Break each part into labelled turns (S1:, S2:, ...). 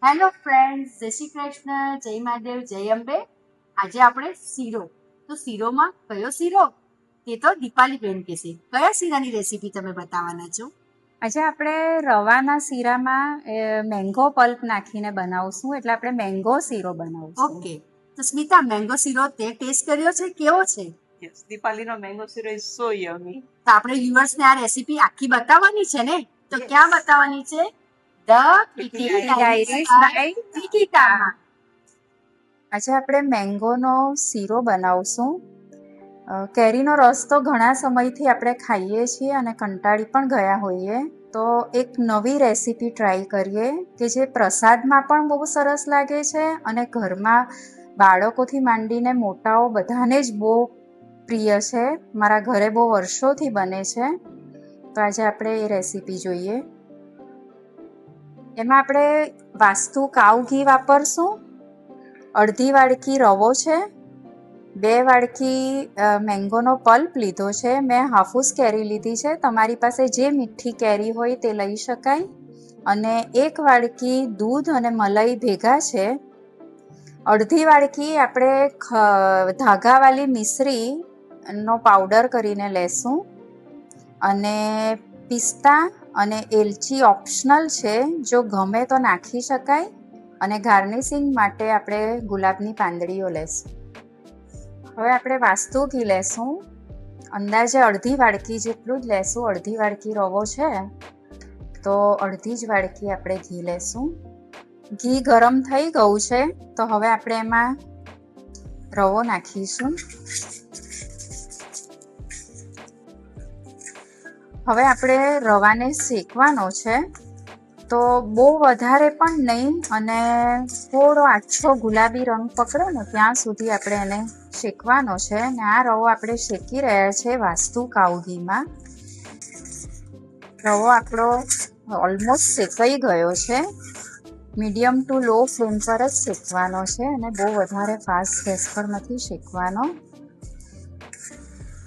S1: Hello friends, જય શ્રી કૃષ્ણ, જય મહાદેવ, જય અંબે. આજે આપણે શીરો. તો શીરોમાં કયો શીરો તે તો દીપાલીબેન કહેશે. કયા શીરાની રેસીપી તમે બતાવવાના છો?
S2: આજે આપણે રવાના શીરામાં મેંગો પલ્પ નાખીને બનાવશું, એટલે આપણે મેંગો શીરો બનાવશું.
S1: ઓકે, તો સ્મિતા, મેંગો શીરો તે ટેસ્ટ કર્યો છે? કેવો છે?
S3: દીપાલીનો મેંગો શીરો ઇઝ સો યમી.
S1: તો આપણે વ્યુઅર્સને આ રેસીપી આખી બતાવવાની છે ને? તો ક્યાં બતાવવાની છે?
S2: આજે આપણે મેંગોનો શીરો બનાવશું. કેરીનો રસ તો ઘણા સમયથી આપણે ખાઈએ છીએ અને કંટાળી પણ ગયા હોઈએ, તો એક નવી રેસીપી ટ્રાય કરીએ કે જે પ્રસાદમાં પણ બહુ સરસ લાગે છે અને ઘરમાં બાળકોથી માંડીને મોટાઓ બધાને જ બહુ પ્રિય છે. મારા ઘરે બહુ વર્ષોથી બને છે. તો આજે આપણે એ રેસીપી જોઈએ. એમાં આપણે વાસ્તુ કાવ ઘી વાપરશું, અડધી વાડકી રવો છે, 2 વાડકી મેંગોનો પલ્પ લીધો છે. મેં હાફૂસ કેરી લીધી છે, તમારી પાસે જે મીઠી કેરી હોય તે લઈ શકાય. અને 1 વાડકી દૂધ અને મલાઈ ભેગા છે. અડધી વાડકી આપણે ધાગાવાળી મિશ્રીનો પાવડર કરીને લેશું. અને પિસ્તા અને એલચી ઓપ્શનલ છે, જો ગમે તો નાખી શકાય. અને ગાર્નિશિંગ માટે આપણે ગુલાબની પાંદડીઓ લેશું. હવે આપણે વાસ્તુ ઘી લેશું, અંદાજે અડધી વાડકી જેટલું જ લેશું. અડધી વાડકી રવો છે તો અડધી જ વાડકી આપણે ઘી લેશું. ઘી ગરમ થઈ ગયું છે, તો હવે આપણે એમાં રવો નાખીશું. હવે આપણે રવાને શેકવાનો છે, તો બહુ વધારે પણ નહીં અને થોડો આછો ગુલાબી રંગ પકડે ને ત્યાં સુધી આપણે એને શેકવાનો છે. અને આ રવો આપણે શેકી રહ્યા છે વાસ્તુ કાવ ઘીમાં. રવો આપણો ઓલમોસ્ટ શેકાઈ ગયો છે. મીડિયમ ટુ લો ફ્લેમ પર જ શેકવાનો છે અને બહુ વધારે ફાસ્ટ ગેસ પર નથી શેકવાનો.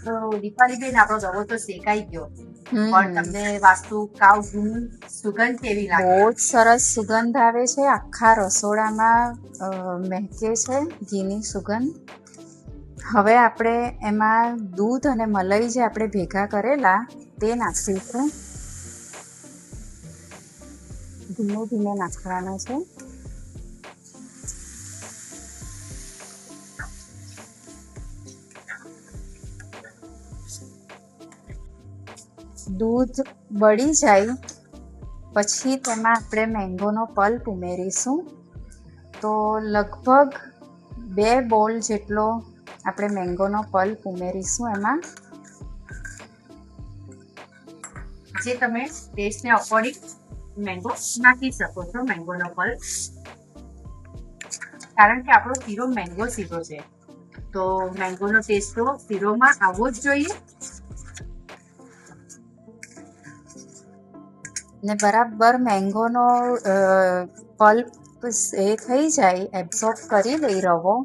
S1: તો દીપાલીબેન, આપણો રવો તો શેકાઈ ગયો, પણ તમને વાસ્તુ કાવ ઘીની સુગંધ કેવી લાગે?
S2: બહુ જ સરસ સુગંધ આવે છે. આખા રસોડામાં મહેકે છે ઘીની સુગંધ. હવે આપણે એમાં દૂધ અને મલાઈ જે આપણે ભેગા કરેલા તે નાખીશું. ધીમે ધીમે નાખવાનો છે. દૂધ બળી જાય પછી તેમાં આપણે મેંગોનો પલ્પ ઉમેરીશું. તો લગભગ 2 બોલ જેટલો આપણે મેંગોનો પલ્પ ઉમેરીશું એમાં.
S1: જે તમે ટેસ્ટને અકોર્ડિંગ મેંગો નાખી શકો છો, મેંગોનો પલ્પ. કારણ કે આપણો શીરો મેંગો શીરો છે, તો મેંગોનો ટેસ્ટ તો શીરોમાં આવવો જ જોઈએ.
S2: ને બરાબર મેંગોનો પલ્પ એ થઈ જાય, એબ્ઝોર્બ કરી લઈ રવો,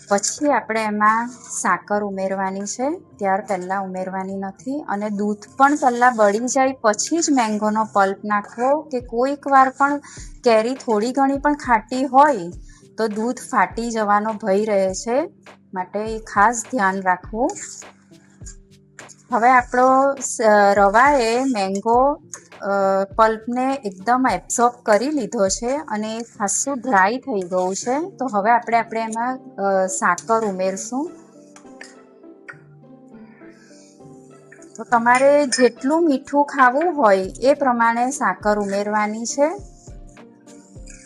S2: પછી આપણે એમાં સાકર ઉમેરવાની છે. ત્યાર પહેલાં ઉમેરવાની નથી. અને દૂધ પણ પહેલાં બળી જાય પછી જ મેંગોનો પલ્પ નાખવો, કે કોઈક વાર પણ કેરી થોડી ઘણી પણ ખાટી હોય તો દૂધ ફાટી જવાનો ભય રહે છે, માટે એ ખાસ ધ્યાન રાખવું. હવે આપણો રવાએ મેંગો પલ્પને એકદમ એબ્ઝોર્બ કરી લીધો છે અને ખાસું ડ્રાય થઈ ગયું છે. તો હવે આપણે એમાં સાકર ઉમેરશું. તો તમારે જેટલું મીઠું ખાવું હોય એ પ્રમાણે સાકર ઉમેરવાની છે.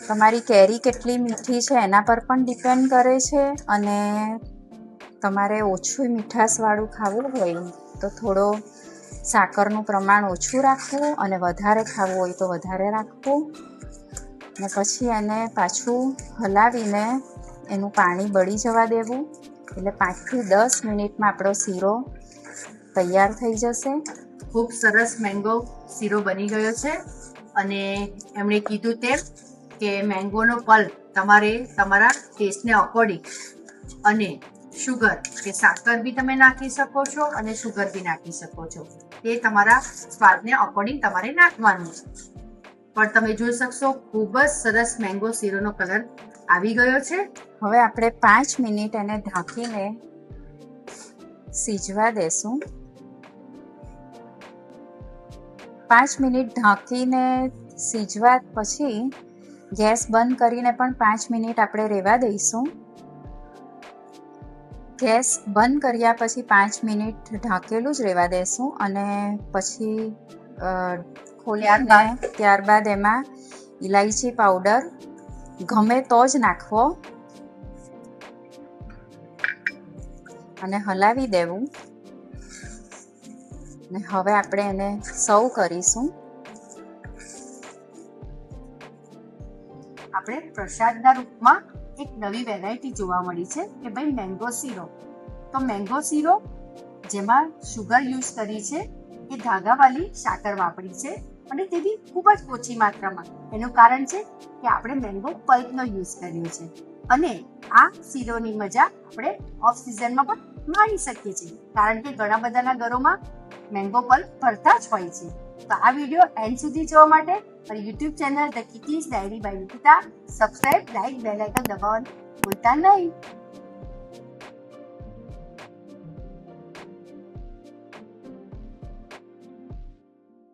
S2: તમારી કેરી કેટલી મીઠી છે એના પર પણ ડિપેન્ડ કરે છે. અને તમારે ઓછું મીઠાશવાળું ખાવું હોય તો થોડો સાકરનું પ્રમાણ ઓછું રાખવું, અને વધારે ખાવું હોય તો વધારે રાખવું. ને પછી એને પાછું હલાવીને એનું પાણી બળી જવા દેવું. એટલે 5 થી 10 મિનિટમાં આપણો શીરો તૈયાર થઈ જશે.
S1: ખૂબ સરસ મેંગો શીરો બની ગયો છે. અને એમણે કીધું તેમ કે મેંગોનો પલ્પ તમારે તમારા ટેસ્ટને અકોર્ડિંગ, અને શુગર કે સાકર બી તમે નાખી શકો છો અને શુગર બી નાખી શકો છો. તે તમારા સ્વાદને અકોર્ડિંગ તમારે નાખવાનું છે. પણ તમે જોઈ શકશો ખૂબ જ સરસ મેંગો શીરોનો કલર આવી ગયો છે.
S2: હવે આપણે 5 મિનિટ એને ઢાંકીને સીજવા દેશું. 5 મિનિટ ઢાંકીને સીજવા પછી ગેસ બંધ કરીને પણ 5 મિનિટ આપણે રહેવા દઈશું. ગેસ બંધ કર્યા પછી 5 મિનિટ ઢાંકેલું જ રહેવા દેશું અને પછી ખોલીને ત્યારબાદ એમાં ઇલાયચી પાવડર ગમે તો જ નાખવો અને હલાવી દેવું. અને હવે આપણે એને સર્વ કરીશું.
S1: આપણે પ્રસાદના રૂપમાં એક નવી વેરાયટી જોવા મળી છે કે ભાઈ મેંગો શીરો. તો મેંગો શીરો જેમાં શુગર યુઝ કરી છે એ ધાગાવાળી સાકર વાપરી છે અને તે બી ખૂબ જ ઓછી માત્રામાં. એનું કારણ છે કે આપણે મેંગો પલ્પનો યુઝ કર્યો છે અને આ શીરોની મજા આપણે ઓફ સિઝનમાં પણ માણી શકીએ છીએ કારણ કે ઘણા બધાના ઘરોમાં મેંગો પલ્પ ભરતા જ હોય છે. તો આ વિડીયો એન્ડ સુધી જોવા માટે મારી YouTube channel the Kitty's diary by Nikita subscribe, like, bell icon દબાવવાનું ભૂલતા નહીં.